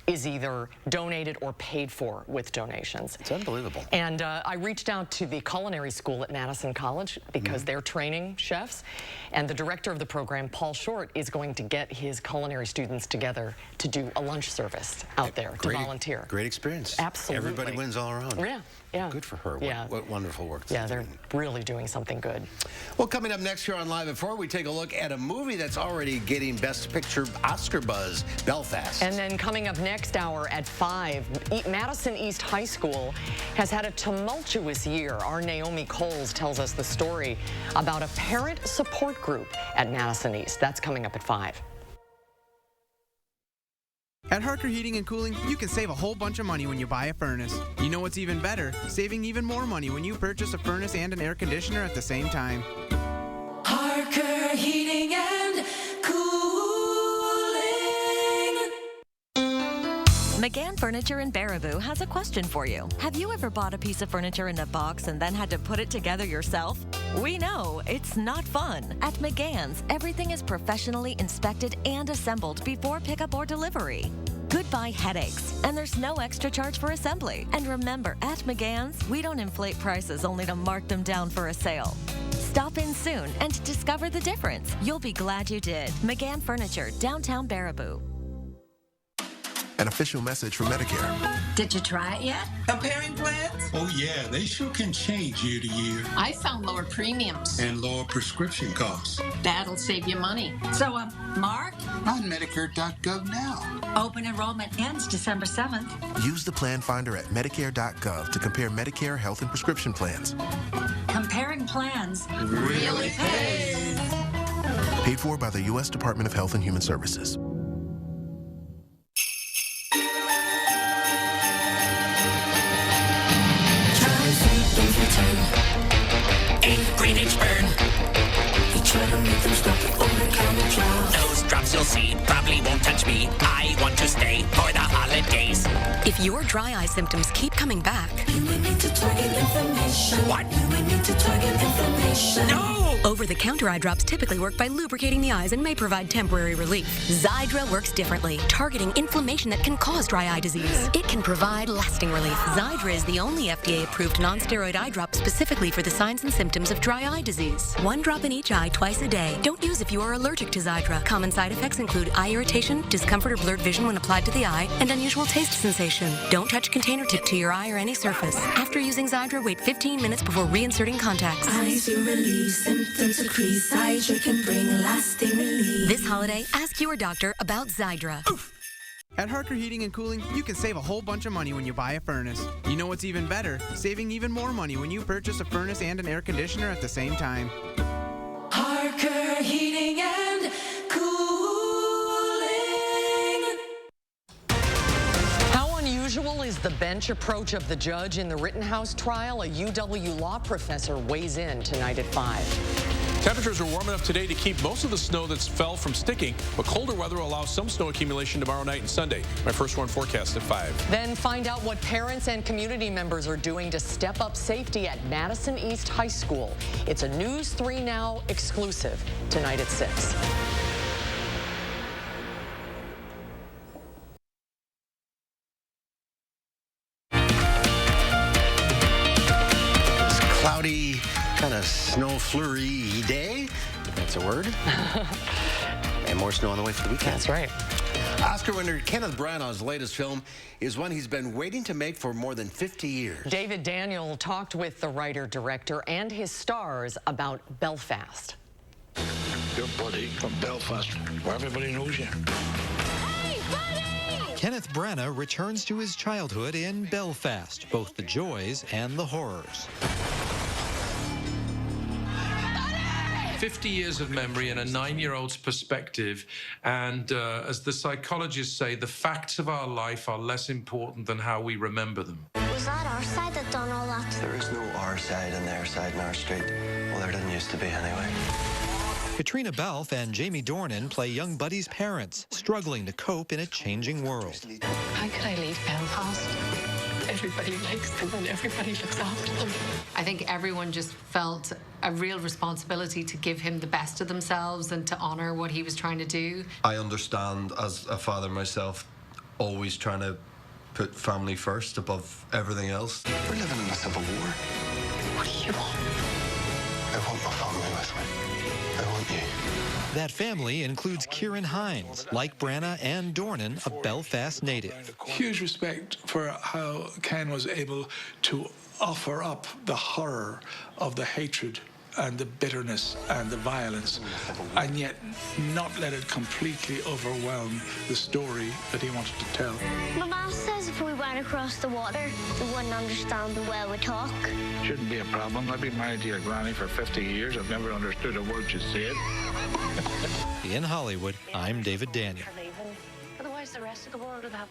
is either donated or paid for with donations. It's unbelievable. And I reached out to the culinary school at Madison College because they're training chefs. And the director of the program, Paul Short, is going to get his culinary students together to do a lunch service out there to volunteer. Great experience. Absolutely. Everybody wins all around. Yeah, yeah. Good for her. Yeah. What wonderful work. Yeah, they're really doing something good. Well, coming up next here on Live at 4, we take a look at a movie that's already getting Best Picture Oscar buzz, Belfast. And then coming up next hour at 5, Madison East High School has had a tumultuous year. Our Naomi Coles tells us the story about a parent support group at Madison East. That's coming up at 5. At Harker Heating and Cooling, you can save a whole bunch of money when you buy a furnace. You know what's even better? Saving even more money when you purchase a furnace and an air conditioner at the same time. Harker Heating and Cooling. McGann Furniture in Baraboo has a question for you. Have you ever bought a piece of furniture in a box and then had to put it together yourself? We know it's not fun. At McGann's, everything is professionally inspected and assembled before pickup or delivery. Goodbye headaches, and there's no extra charge for assembly. And remember, at McGann's, we don't inflate prices only to mark them down for a sale. Stop in soon and discover the difference. You'll be glad you did. McGann Furniture, downtown Baraboo. An official message from Medicare. Did you try it yet? Comparing plans? Oh, yeah, they sure can change year to year. I found lower premiums. And lower prescription costs. That'll save you money. So, Mark? On Medicare.gov now. Open enrollment ends December 7th. Use the plan finder at Medicare.gov to compare Medicare health and prescription plans. Comparing plans really pays. Paid for by the U.S. Department of Health and Human Services. Those drops you'll see probably won't touch me. I want to stay for the holidays. If your dry eye symptoms keep coming back, You may need to target inflammation. What? You may need to target inflammation. No! over-the-counter eye drops typically work by lubricating the eyes and may provide temporary relief. Xiidra works differently, targeting inflammation that can cause dry eye disease. It can provide lasting relief. Xiidra is the only FDA-approved non-steroid eye drop specifically for the signs and symptoms of dry eye disease. 1 drop in each eye twice a day. Don't use if you are allergic to Xiidra. Common side effects include eye irritation, discomfort or blurred vision when applied to the eye, and unusual taste sensation. Don't touch container tip to your eye or any surface. After using Xiidra, wait 15 minutes before reinserting contacts. Eyes you relieve, symptoms decrease. Xiidra can bring lasting relief. This holiday, ask your doctor about Xiidra. At Harker Heating and Cooling, you can save a whole bunch of money when you buy a furnace. You know what's even better? Saving even more money when you purchase a furnace and an air conditioner at the same time. Harker Heating and Cooling. How unusual is the bench approach of the judge in the Rittenhouse trial? A UW law professor weighs in tonight at 5. Temperatures are warm enough today to keep most of the snow that's fell from sticking, but colder weather will allow some snow accumulation tomorrow night and Sunday. My first warn forecast at 5. Then find out what parents and community members are doing to step up safety at Madison East High School. It's a News 3 Now exclusive tonight at 6. Cloudy, kind of snow flurry day, if that's a word. And more snow on the way for the weekend. That's right. Oscar winner Kenneth Branagh's latest film is one he's been waiting to make for more than 50 years. David Daniel talked with the writer-director and his stars about Belfast. Your buddy from Belfast, where everybody knows you. Hey, buddy! Kenneth Branagh returns to his childhood in Belfast, both the joys and the horrors. 50 years of memory and a 9-year-old's perspective, and as the psychologists say, the facts of our life are less important than how we remember them. Was that our side that done all that? There is no our side and their side in our street. Well, there didn't used to be anyway. Katrina Balfe and Jamie Dornan play young Buddy's parents, struggling to cope in a changing world. How could I leave Belfast? Everybody likes them and everybody looks after them. I think everyone just felt a real responsibility to give him the best of themselves and to honor what he was trying to do. I understand, as a father myself, always trying to put family first above everything else. We're living in a civil war. What do you want? I want my family with me. I want you. That family includes Kieran Hines, like Branagh and Dornan, a Belfast native. Huge respect for how Ken was able to offer up the horror of the hatred and the bitterness and the violence, and yet not let it completely overwhelm the story that he wanted to tell. My mom says if we went across the water, we wouldn't understand the way we talk. Shouldn't be a problem. I've been married to your granny for 50 years. I've never understood a word you said. In Hollywood, I'm David Daniel. Otherwise, the rest of the world would have...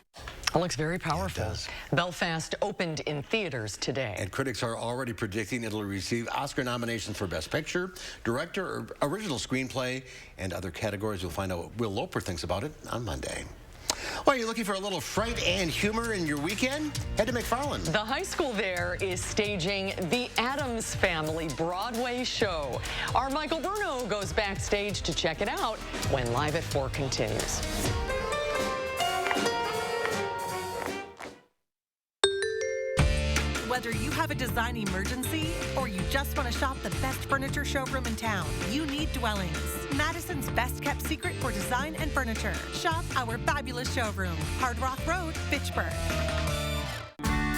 It looks very powerful. Yeah, it does. Belfast opened in theaters today. And critics are already predicting it'll receive Oscar nominations for Best Picture, Director, or Original Screenplay, and other categories. You'll find out what Will Loper thinks about it on Monday. Well, are you looking for a little fright and humor in your weekend? Head to McFarland. The high school there is staging the Addams Family Broadway show. Our Michael Bruno goes backstage to check it out when Live at 4 continues. Whether you have a design emergency or you just want to shop the best furniture showroom in town, you need Dwellings, Madison's best kept secret for design and furniture. Shop our fabulous showroom, Hard Rock Road, Fitchburg.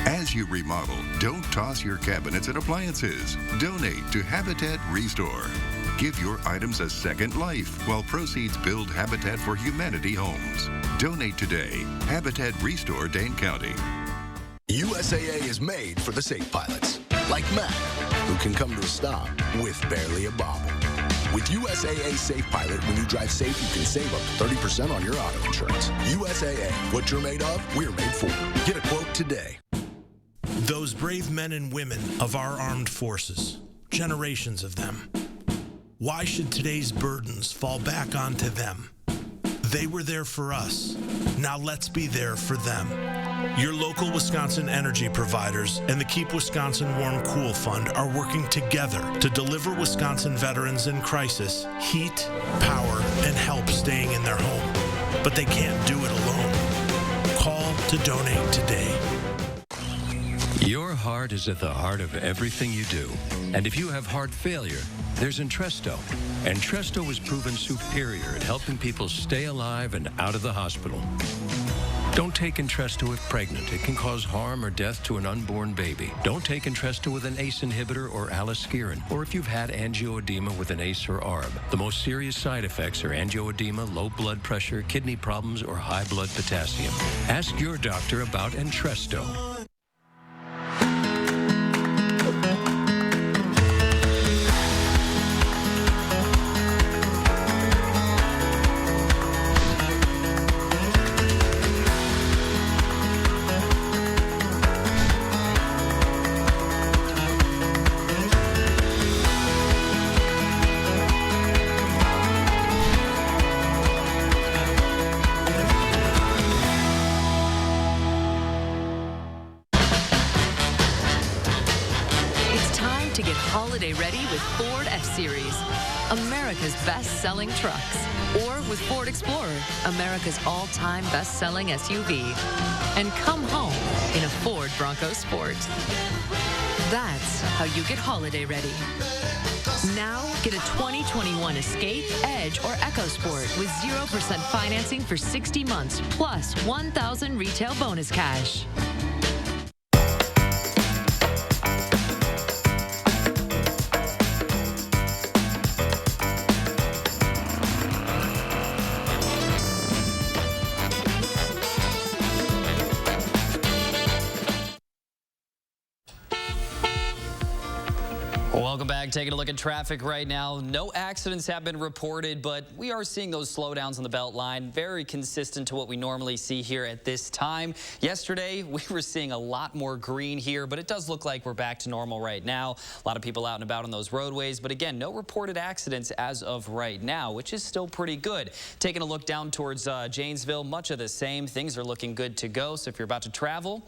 As you remodel, don't toss your cabinets and appliances. Donate to Habitat Restore. Give your items a second life while proceeds build Habitat for Humanity homes. Donate today. Habitat Restore, Dane County. USAA is made for the safe pilots, like Matt, who can come to a stop with barely a bobble. With USAA Safe Pilot, when you drive safe, you can save up to 30% on your auto insurance. USAA, what you're made of, we're made for. Get a quote today. Those brave men and women of our armed forces, generations of them. Why should today's burdens fall back onto them? They were there for us. Now let's be there for them. Your local Wisconsin energy providers and the Keep Wisconsin Warm Cool Fund are working together to deliver Wisconsin veterans in crisis heat, power, and help staying in their home. But they can't do it alone. Call to donate today. Your heart is at the heart of everything you do. And if you have heart failure, there's Entresto. Entresto has proven superior at helping people stay alive and out of the hospital. Don't take Entresto if pregnant. It can cause harm or death to an unborn baby. Don't take Entresto with an ACE inhibitor or aliskiren, or if you've had angioedema with an ACE or ARB. The most serious side effects are angioedema, low blood pressure, kidney problems, or high blood potassium. Ask your doctor about Entresto. holiday ready with Ford F-Series, America's best-selling trucks. Or with Ford Explorer, America's all-time best-selling SUV. And come home in a Ford Bronco Sport. That's how you get holiday ready. Now, get a 2021 Escape, Edge, or EcoSport with 0% financing for 60 months, plus 1,000 retail bonus cash. Welcome back. Taking a look at traffic right now. No accidents have been reported, but we are seeing those slowdowns on the Beltline. Very consistent to what we normally see here at this time. Yesterday, we were seeing a lot more green here, but it does look like we're back to normal right now. A lot of people out and about on those roadways, but again, no reported accidents as of right now, which is still pretty good. Taking a look down towards Janesville, much of the same. Things are looking good to go, so if you're about to travel,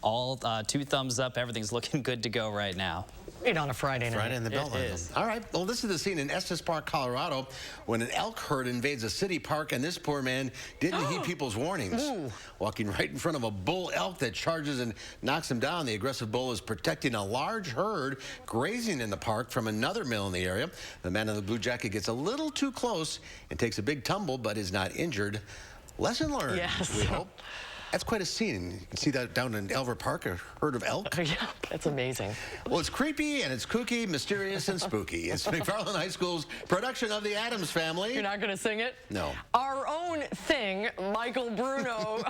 all 2 thumbs up. Everything's looking good to go right now. Right on a Friday night. Right in the Beltline. All right. Well, this is the scene in Estes Park, Colorado, when an elk herd invades a city park, and this poor man didn't heed people's warnings. Walking right in front of a bull elk that charges and knocks him down. The aggressive bull is protecting a large herd grazing in the park from another mill in the area. The man in the blue jacket gets a little too close and takes a big tumble, but is not injured. Lesson learned, yes. we hope. That's quite a scene. You can see that down in Elver Park, a herd of elk. Yeah, that's amazing. Well, it's creepy, and it's kooky, mysterious, and spooky. It's McFarland High School's production of The Addams Family. You're not going to sing it? No. Our own thing, Michael Bruno,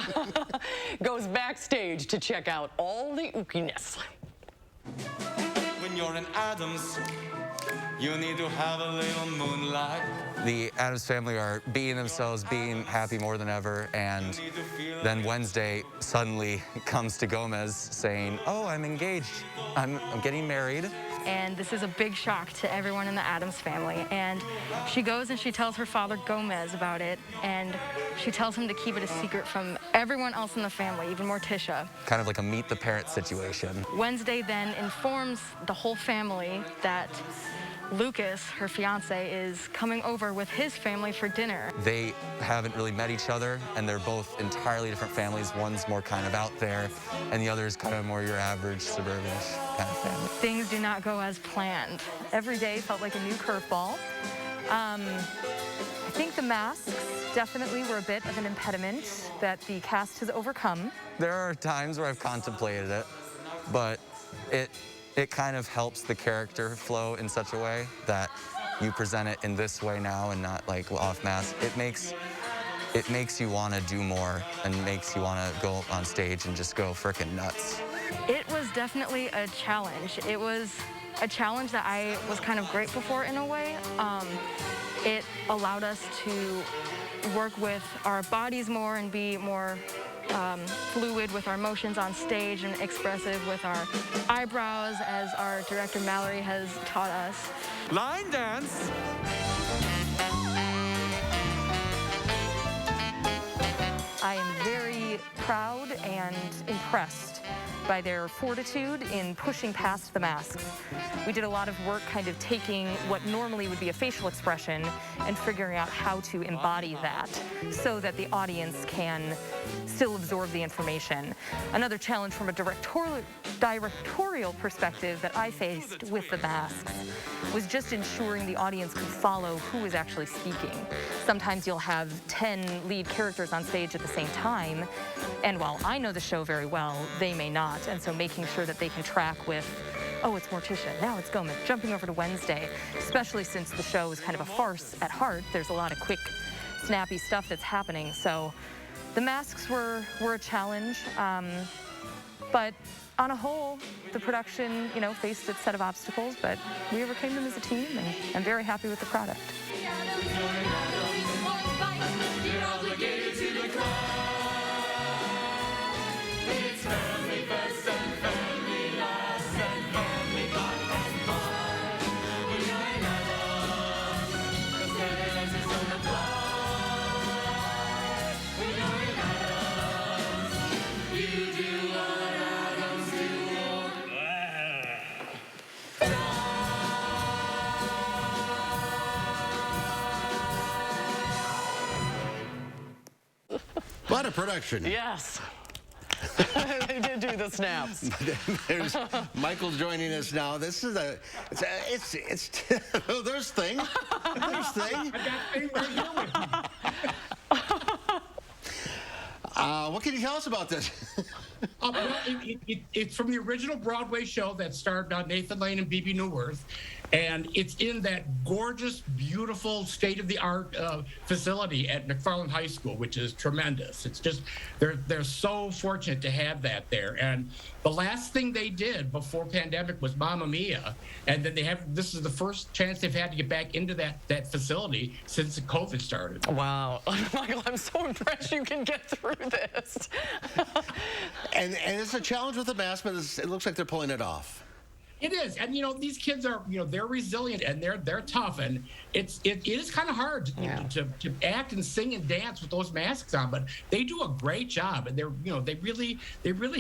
goes backstage to check out all the ookiness. When you're in Addams, you need to have a little moonlight. The Addams Family are being themselves, being happy more than ever, and then Wednesday suddenly comes to Gomez saying, oh, I'm engaged, I'm getting married. And this is a big shock to everyone in the Addams family. And she goes and she tells her father Gomez about it, and she tells him to keep it a secret from everyone else in the family, even Morticia. Kind of like a meet the parents situation. Wednesday then informs the whole family that Lucas, her fiance, is coming over with his family for dinner. They haven't really met each other, and they're both entirely different families. One's more kind of out there, and the other is kind of more your average suburban-ish kind of family. Things do not go as planned. Every day felt like a new curveball. I think the masks definitely were a bit of an impediment that the cast has overcome. There are times where I've contemplated it, but it kind of helps the character flow in such a way that you present it in this way now and not like off mask. It makes you want to do more and makes you want to go on stage and just go frickin' nuts. It was definitely a challenge. It was a challenge that I was kind of grateful for in a way. It allowed us to work with our bodies more and be more fluid with our motions on stage and expressive with our eyebrows, as our director Mallory has taught us. Line dance! I am very proud and impressed by their fortitude in pushing past the masks. We did a lot of work kind of taking what normally would be a facial expression and figuring out how to embody that so that the audience can still absorb the information. Another challenge from a directorial perspective that I faced with the masks was just ensuring the audience could follow who is actually speaking. Sometimes you'll have 10 lead characters on stage at the same time, and while I know the show very well, they may not. And so making sure that they can track with, oh, it's Morticia, now it's Gomez, jumping over to Wednesday, especially since the show is kind of a farce at heart. There's a lot of quick, snappy stuff that's happening. So the masks were a challenge, but on a whole, the production, faced its set of obstacles, but we overcame them as a team, and I'm very happy with the product. What a production. Yes. They did do the snaps. There's Michael joining us now. This is it's there's Thing. There's Thing. I got Thing right here with me. What can you tell us about this? Well, it's from the original Broadway show that starred Nathan Lane and Bebe Neuwirth, and it's in that gorgeous, beautiful, state-of-the-art facility at McFarland High School, which is tremendous. It's just they're so fortunate to have that there. And the last thing they did before pandemic was Mamma Mia, and then this is the first chance they've had to get back into that facility since COVID started. Wow, Michael, I'm so impressed you can get through this. And it's a challenge with the mask, but it looks like they're pulling it off. It is, and these kids are, they're resilient and they're tough, and it is kind of hard to act and sing and dance with those masks on, but they do a great job, and they really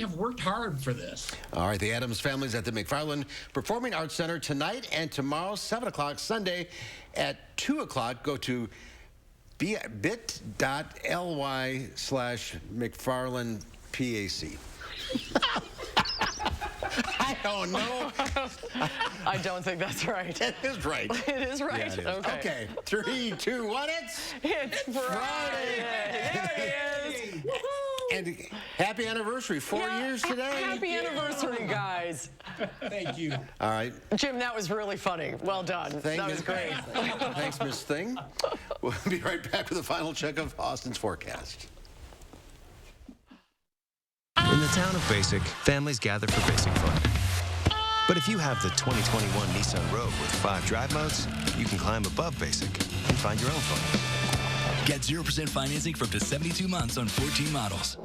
have worked hard for this. All right, the Addams Family's at the McFarland Performing Arts Center tonight and tomorrow, 7 o'clock, Sunday at 2 o'clock. Go to bit.ly/McFarlandPAC. I don't know. I don't think that's right. It is right. It is right? Yeah, it is. Okay. 3, 2, 1, It's Friday. There it is. And happy anniversary, 4 years today. Happy anniversary, guys. Thank you. All right. Jim, that was really funny. Well done. That was great. Thanks, Miss Thing. We'll be right back with a final check of Austin's forecast. In the town of Basic, families gather for basic fun. But if you have the 2021 Nissan Rogue with 5 drive modes, you can climb above Basic and find your own fun. Get 0% financing for up to 72 months on 14 models.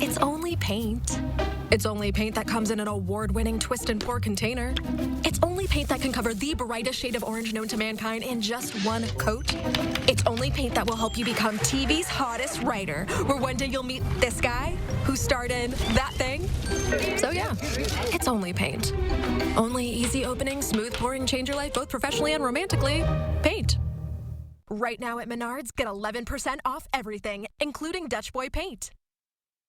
It's only paint. It's only paint that comes in an award-winning twist and pour container. It's only paint that can cover the brightest shade of orange known to mankind in just one coat. It's only paint that will help you become TV's hottest writer, where one day you'll meet this guy who starred in that thing. So yeah, it's only paint. Only easy opening, smooth pouring, change your life both professionally and romantically. Paint. Right now at Menards, get 11% off everything, including Dutch Boy paint.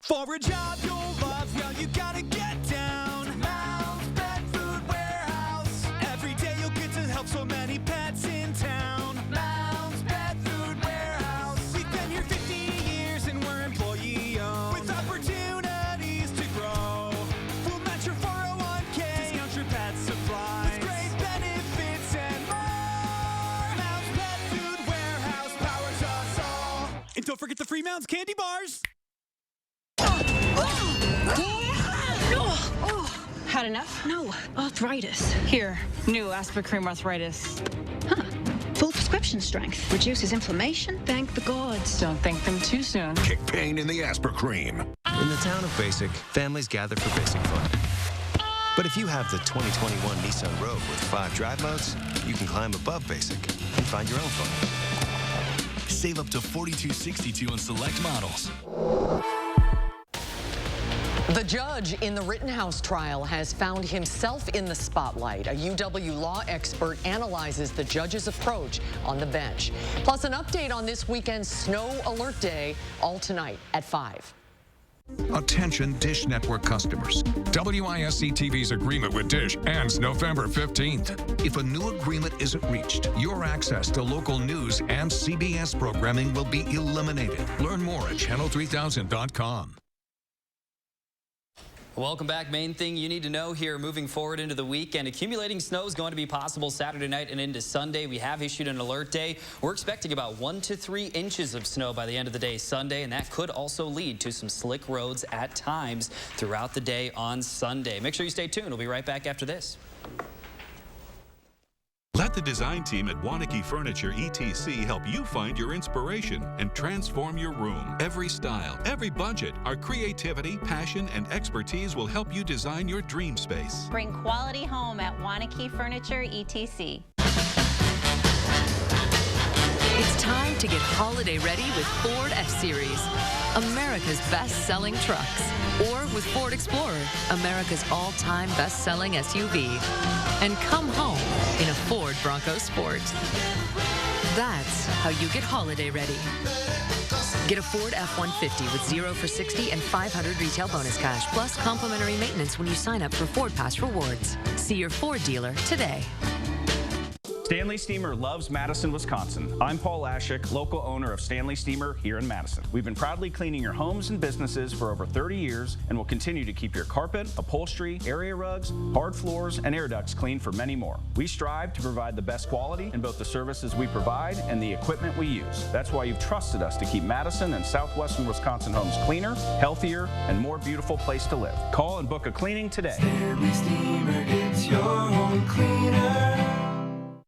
For a job you'll love, well, you gotta get down. Mounds Pet Food Warehouse. Every day you'll get to help so many pets in town. Mounds Pet Food Warehouse. We've been here 50 years and we're employee-owned. With opportunities to grow. We'll match your 401k, discount your pet supplies. With great benefits and more. Mounds Pet Food Warehouse powers us all. And don't forget the free Mounds candy bars. Had enough? No. Arthritis. Here, new Aspirin Arthritis. Huh. Full prescription strength. Reduces inflammation. Thank the gods. Don't thank them too soon. Kick pain in the Aspirin. In the town of Basic, families gather for basic fun. But if you have the 2021 Nissan Rogue with 5 drive modes, you can climb above Basic and find your own fun. Save up to $42.62 on select models. The judge in the Rittenhouse trial has found himself in the spotlight. A UW law expert analyzes the judge's approach on the bench. Plus, an update on this weekend's snow alert day, all tonight at 5. Attention Dish Network customers. WISC-TV's agreement with Dish ends November 15th. If a new agreement isn't reached, your access to local news and CBS programming will be eliminated. Learn more at channel3000.com. Welcome back. Main thing you need to know here moving forward into the weekend. Accumulating snow is going to be possible Saturday night and into Sunday. We have issued an alert day. We're expecting about 1 to 3 inches of snow by the end of the day Sunday, and that could also lead to some slick roads at times throughout the day on Sunday. Make sure you stay tuned. We'll be right back after this. Let the design team at Waunakee Furniture ETC help you find your inspiration and transform your room. Every style, every budget, our creativity, passion, and expertise will help you design your dream space. Bring quality home at Waunakee Furniture ETC. It's time to get holiday ready with Ford F-Series, America's best-selling trucks. Or with Ford Explorer, America's all-time best-selling SUV. And come home in a Ford Bronco Sport. That's how you get holiday ready. Get a Ford F-150 with 0 for 60 and 500 retail bonus cash, plus complimentary maintenance when you sign up for Ford Pass Rewards. See your Ford dealer today. Stanley Steamer loves Madison, Wisconsin. I'm Paul Lashik, local owner of Stanley Steamer here in Madison. We've been proudly cleaning your homes and businesses for over 30 years and will continue to keep your carpet, upholstery, area rugs, hard floors, and air ducts clean for many more. We strive to provide the best quality in both the services we provide and the equipment we use. That's why you've trusted us to keep Madison and southwestern Wisconsin homes cleaner, healthier, and more beautiful place to live. Call and book a cleaning today. Stanley Steamer gets your home cleaner.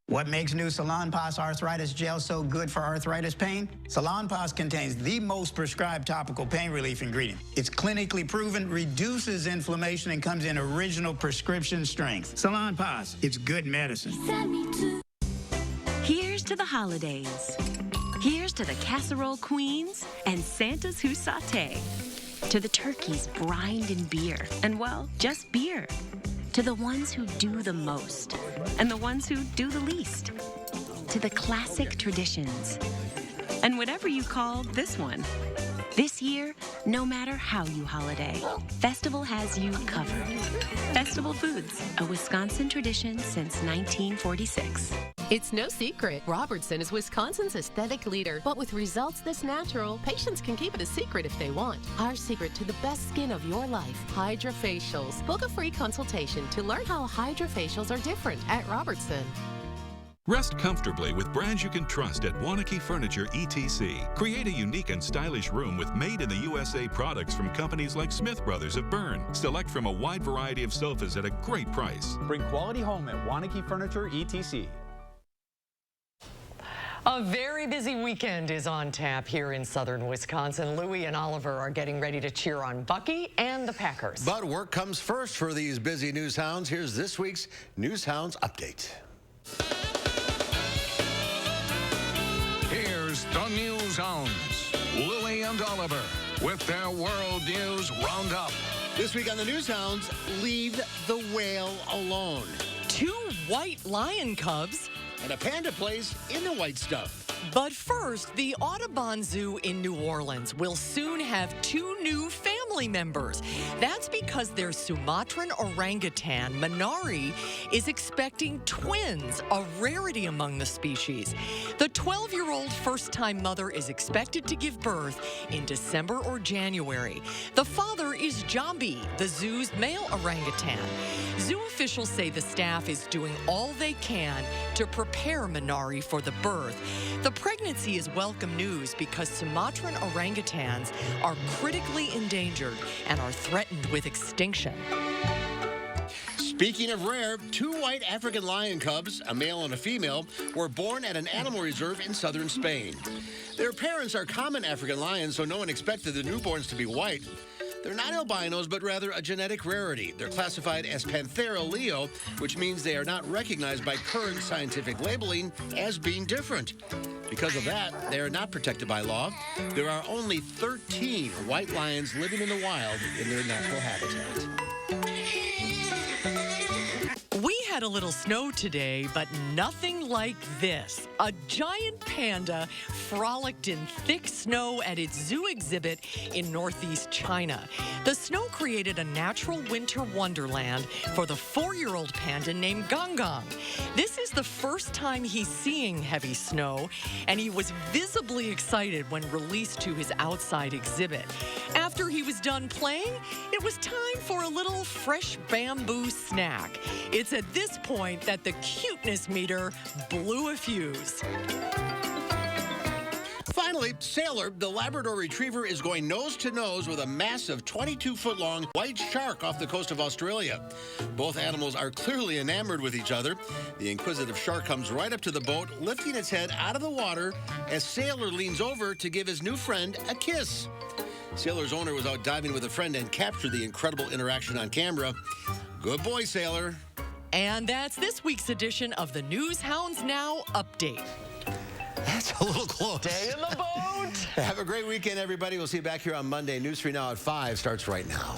What makes new Salonpas Arthritis Gel so good for arthritis pain? Salonpas contains the most prescribed topical pain relief ingredient. It's clinically proven, reduces inflammation, and comes in original prescription strength. Salonpas, it's good medicine. Here's to the holidays. Here's to the casserole queens and Santas who saute. To the turkeys brined in beer, and well, just beer. To the ones who do the most, and the ones who do the least. To the classic traditions, and whatever you call this one. This year, no matter how you holiday, Festival has you covered. Festival Foods, a Wisconsin tradition since 1946. It's no secret, Robertson is Wisconsin's aesthetic leader, but with results this natural, patients can keep it a secret if they want. Our secret to the best skin of your life, HydraFacials. Book a free consultation to learn how HydraFacials are different at Robertson. Rest comfortably with brands you can trust at Wanakee Furniture ETC. Create a unique and stylish room with made-in-the-USA products from companies like Smith Brothers of Bern. Select from a wide variety of sofas at a great price. Bring quality home at Wanakee Furniture ETC. A very busy weekend is on tap here in southern Wisconsin. Louie and Oliver are getting ready to cheer on Bucky and the Packers. But work comes first for these busy news hounds. Here's this week's News Hounds Update. Here's the News Hounds, Louie and Oliver, with their World News Roundup. This week on the News Hounds, leave the whale alone. 2 white lion cubs. And a panda plays in the white stuff. But first, the Audubon Zoo in New Orleans will soon have 2 new family members. That's because their Sumatran orangutan, Minari, is expecting twins, a rarity among the species. The 12-year-old first-time mother is expected to give birth in December or January. The father is Jambi, the zoo's male orangutan. Zoo officials say the staff is doing all they can to prepare Minari for the birth. The pregnancy is welcome news because Sumatran orangutans are critically endangered and are threatened with extinction. Speaking of rare, 2 white African lion cubs, a male and a female, were born at an animal reserve in southern Spain. Their parents are common African lions, so no one expected the newborns to be white. They're not albinos, but rather a genetic rarity. They're classified as Panthera leo, which means they are not recognized by current scientific labeling as being different. Because of that, they are not protected by law. There are only 13 white lions living in the wild in their natural habitat. We had a little snow today, but nothing like this. A giant panda frolicked in thick snow at its zoo exhibit in northeast China. The snow created a natural winter wonderland for the 4-year-old panda named Gonggong. This is the first time he's seeing heavy snow, and he was visibly excited when released to his outside exhibit. After he was done playing, it was time for a little fresh bamboo snack. It's at this point that the cuteness meter blew a fuse. Finally, Sailor, the Labrador Retriever, is going nose-to-nose with a massive 22-foot-long white shark off the coast of Australia. Both animals are clearly enamored with each other. The inquisitive shark comes right up to the boat, lifting its head out of the water as Sailor leans over to give his new friend a kiss. Sailor's owner was out diving with a friend and captured the incredible interaction on camera. Good boy, Sailor. And that's this week's edition of the News Hounds Now Update. That's a little close. Stay in the boat. Have a great weekend, everybody. We'll see you back here on Monday. News 3 Now at 5 starts right now.